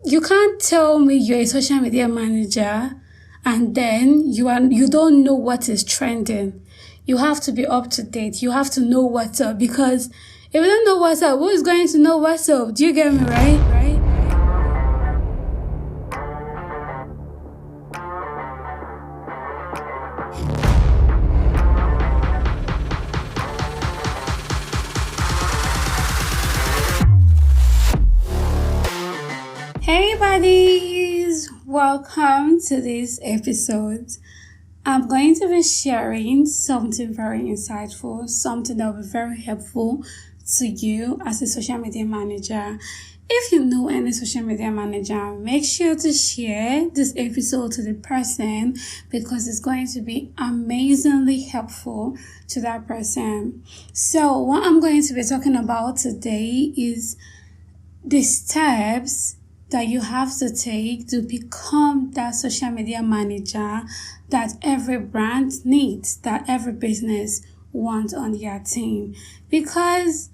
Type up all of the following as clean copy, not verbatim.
you can't tell me you're a social media manager and then you don't know what is trending. You have to be up to date. You have to know what's up, because if you don't know what's up, who is going to know what's up? Do you get me right? Hey buddies, welcome to this episode. I'm going to be sharing something very insightful, something that will be very helpful to you as a social media manager. If you know any social media manager, make sure to share this episode to the person, because it's going to be amazingly helpful to that person. So what I'm going to be talking about today is the steps that you have to take to become that social media manager that every brand needs, that every business wants on their team. Because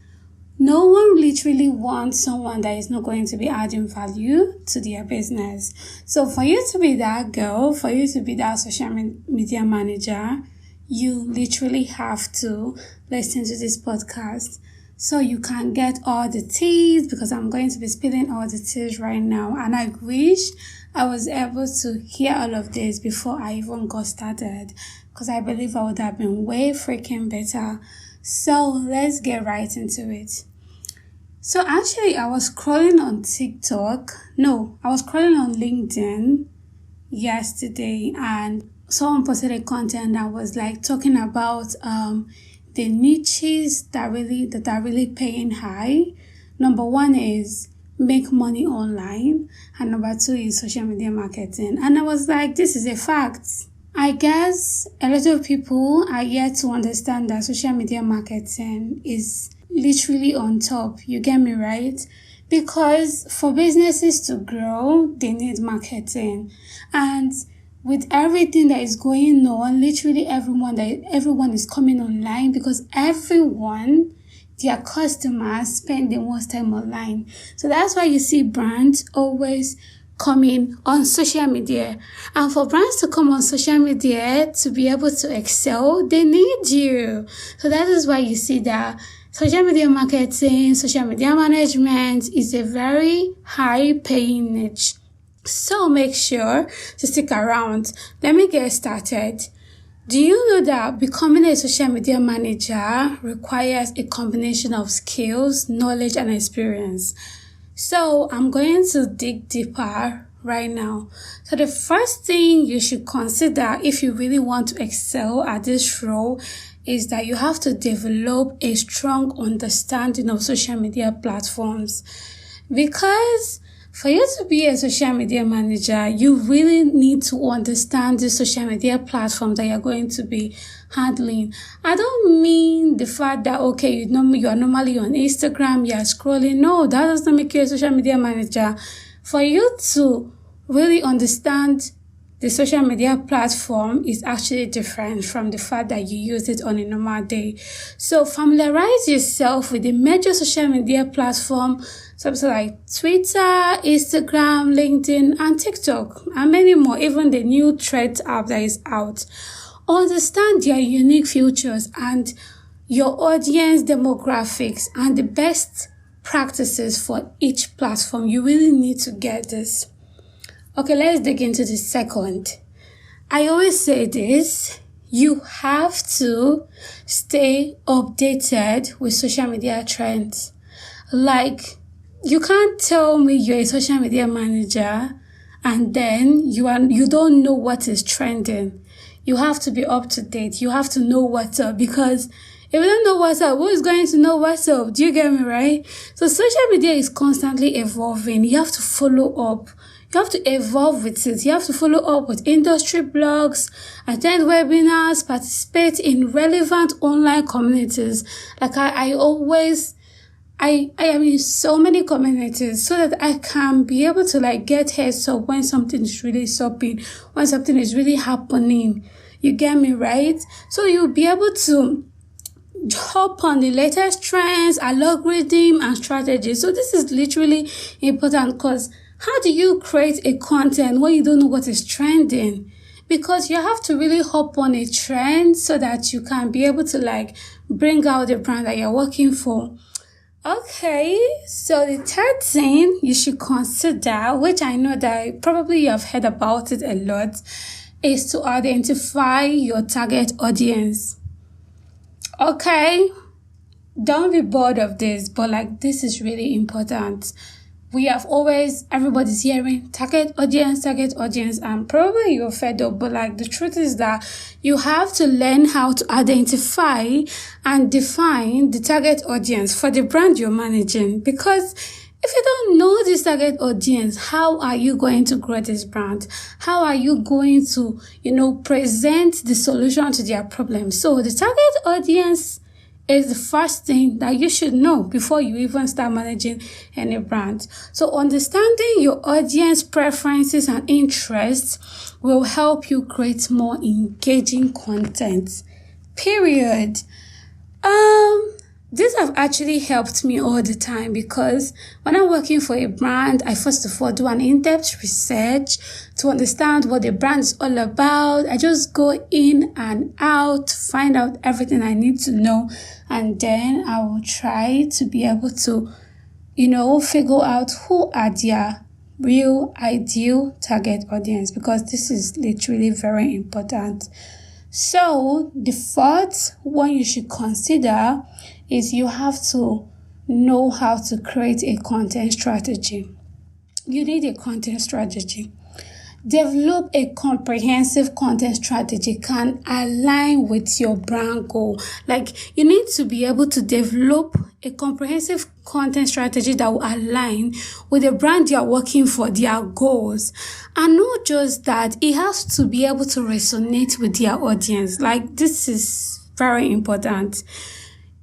no one literally wants someone that is not going to be adding value to their business. So for you to be that girl, for you to be that social media manager, you literally have to listen to this podcast so you can get all the teas, because I'm going to be spilling all the teas right now. And I wish I was able to hear all of this before I even got started, because I believe I would have been way freaking better. So let's get right into it. So actually, I was scrolling on LinkedIn yesterday, and someone posted a content that was like talking about the niches that are really paying high. Number one is make money online, and number two is social media marketing. And I was like, this is a fact. I guess a lot of people are yet to understand that social media marketing is literally on top. You get me right? Because for businesses to grow, they need marketing. And with everything that is going on, literally everyone is coming online, because everyone, their customers, spend the most time online. So that's why you see brands always coming on social media. And for brands to come on social media to be able to excel, they need you. So that is why you see that social media marketing, social media management is a very high paying niche. So make sure to stick around. Let me get started. Do you know that becoming a social media manager requires a combination of skills, knowledge, and experience? So I'm going to dig deeper right now. So the first thing you should consider if you really want to excel at this role is that you have to develop a strong understanding of social media platforms. Because for you to be a social media manager, you really need to understand the social media platform that you're going to be handling. I don't mean the fact that, okay, you are normally on Instagram, you're scrolling. No, that does not make you a social media manager. For you to really understand the social media platform is actually different from the fact that you use it on a normal day. So familiarize yourself with the major social media platform, something like Twitter, Instagram, LinkedIn, and TikTok, and many more, even the new Threads app that is out. Understand their unique features and your audience demographics and the best practices for each platform. You really need to get this. Okay, let's dig into the second. I always say this, you have to stay updated with social media trends. Like, you can't tell me you're a social media manager and then you don't know what is trending. You have to be up to date. You have to know what's up, because if you don't know what's up, who is going to know what's up? Do you get me right? So social media is constantly evolving. You have to follow up. You have to evolve with it. You have to follow up with industry blogs, attend webinars, participate in relevant online communities. Like I am in so many communities so that I can be able to get heads up when something is really stopping, when something is really happening. You get me right? So you'll be able to hop on the latest trends, algorithm, and strategies. So this is literally important, because How do you create a content when you don't know what is trending? Because you have to really hop on a trend so that you can be able to like bring out the brand that you're working for. Okay, so the third thing you should consider, which I know that probably you have heard about it a lot, is to identify your target audience. Okay, don't be bored of this, but like this is really important. We have everybody's hearing target audience, and probably you're fed up, but like the truth is that you have to learn how to identify and define the target audience for the brand you're managing. Because if you don't know this target audience, how are you going to grow this brand? How are you going to, present the solution to their problem? So the target audience is the first thing that you should know before you even start managing any brand. So understanding your audience preferences and interests will help you create more engaging content. Period. This have actually helped me all the time because when I'm working for a brand, I first of all do an in-depth research to understand what the brand is all about. I just go in and out, find out everything I need to know, and then I will try to be able to, figure out who are their real ideal target audience, because this is literally very important. So the fourth one you should consider is you have to know how to create a content strategy. You need a content strategy. Develop a comprehensive content strategy can align with your brand goal. Like you need to be able to develop a comprehensive content strategy that will align with the brand you're working for, their goals. And not just that, it has to be able to resonate with their audience. Like this is very important.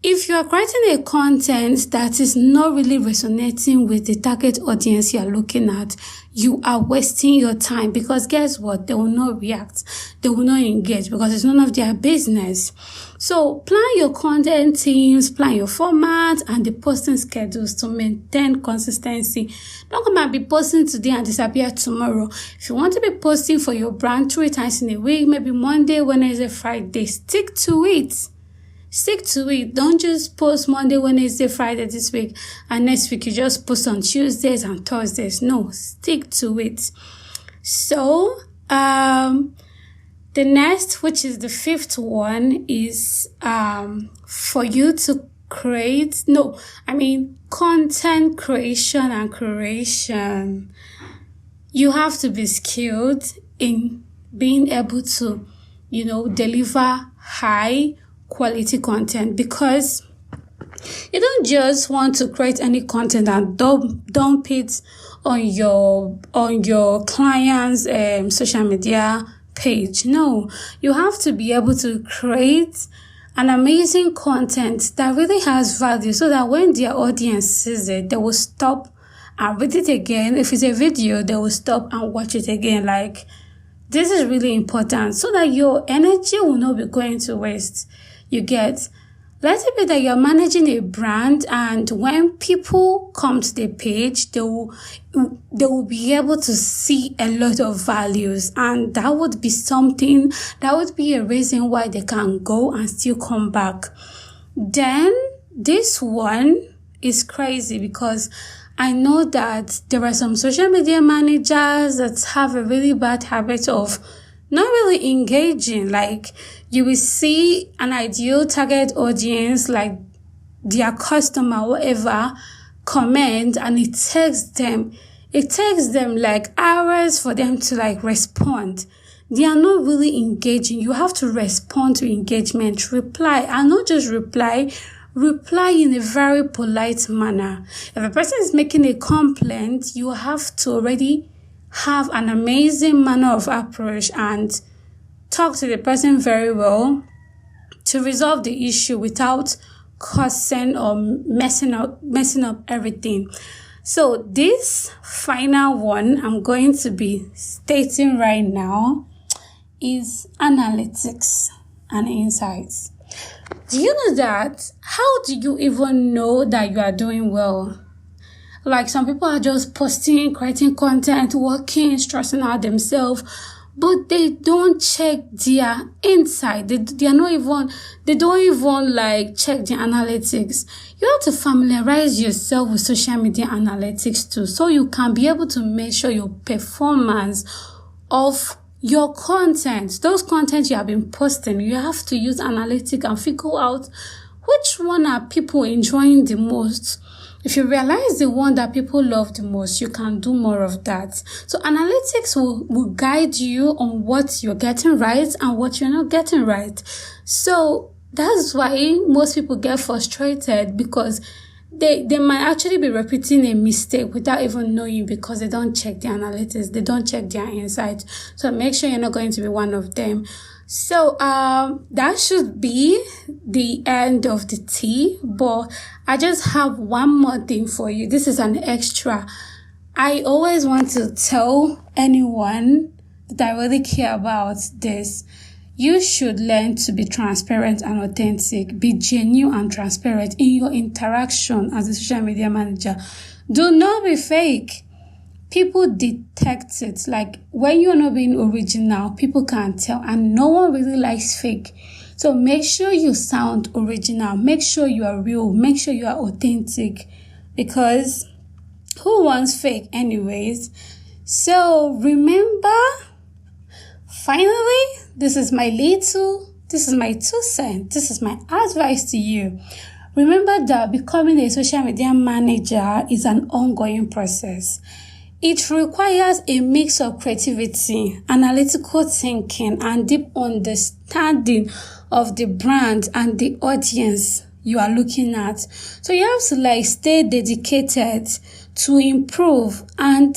If you are creating a content that is not really resonating with the target audience you are looking at, you are wasting your time, because guess what? They will not react. They will not engage because it's none of their business. So plan your content teams, plan your format and the posting schedules to maintain consistency. Don't come and be posting today and disappear tomorrow. If you want to be posting for your brand 3 times in a week, maybe Monday, Wednesday, Friday, stick to it. Stick to it. Don't just post Monday, Wednesday, Friday this week, and next week you just post on Tuesdays and Thursdays. No, stick to it. So, the next, which is the fifth one, is for you to content creation and curation. You have to be skilled in being able to, deliver high quality content, because you don't just want to create any content and dump it on your client's social media page. No, you have to be able to create an amazing content that really has value, so that when their audience sees it, they will stop and read it again. If it's a video, they will stop and watch it again. Like, this is really important, so that your energy will not be going to waste. You get, let's say that you're managing a brand, and when people come to the page, they will be able to see a lot of values, and that would be a reason why they can go and still come back. Then this one is crazy, because I know that there are some social media managers that have a really bad habit of not really engaging. Like, you will see an ideal target audience, like their customer, whatever, comment, and it takes them like hours for them to like respond. They are not really engaging. You have to respond to engagement, reply, and not just reply in a very polite manner. If a person is making a complaint, you have to already have an amazing manner of approach and talk to the person very well to resolve the issue without cussing or messing up everything. So this final one I'm going to be stating right now is analytics and insights. Do you know that? How do you even know that you are doing well? Like some people are just posting, creating content, working, stressing out themselves, but they don't check their inside. They don't even like check the analytics. You have to familiarize yourself with social media analytics too, so you can be able to measure your performance of your content. Those content you have been posting, you have to use analytics and figure out which one are people enjoying the most. If you realize the one that people love the most, you can do more of that. So analytics will guide you on what you're getting right and what you're not getting right. So that's why most people get frustrated, because they might actually be repeating a mistake without even knowing, because they don't check the analytics, they don't check their insight. So make sure you're not going to be one of them. So that should be the end of the tea, but I just have one more thing for you. This is an extra. I always want to tell anyone that I really care about this. You should learn to be transparent and authentic. Be genuine and transparent in your interaction as a social media manager. Do not be fake. People detect it. Like when you're not being original, people can tell, and no one really likes fake. So make sure you sound original. Make sure you are real. Make sure you are authentic, because who wants fake anyways? So remember, finally, this is my 2 cents. This is my advice to you. Remember that becoming a social media manager is an ongoing process. It requires a mix of creativity, analytical thinking, and deep understanding of the brand and the audience you are looking at. So you have to stay dedicated to improve, and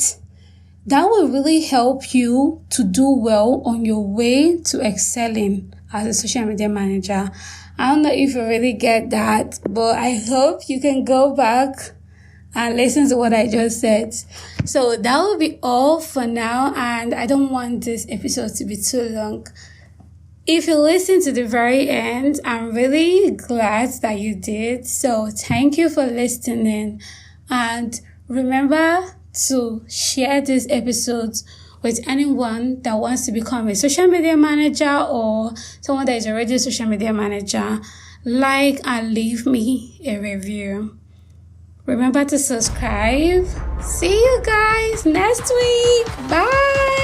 that will really help you to do well on your way to excelling as a social media manager. I don't know if you really get that, but I hope you can go back and listen to what I just said. So that will be all for now, and I don't want this episode to be too long. If you listen to the very end, I'm really glad that you did. So thank you for listening, and remember to share these episodes with anyone that wants to become a social media manager or someone that is already a social media manager. Like and leave me a review. Remember to subscribe. See you guys next week. Bye.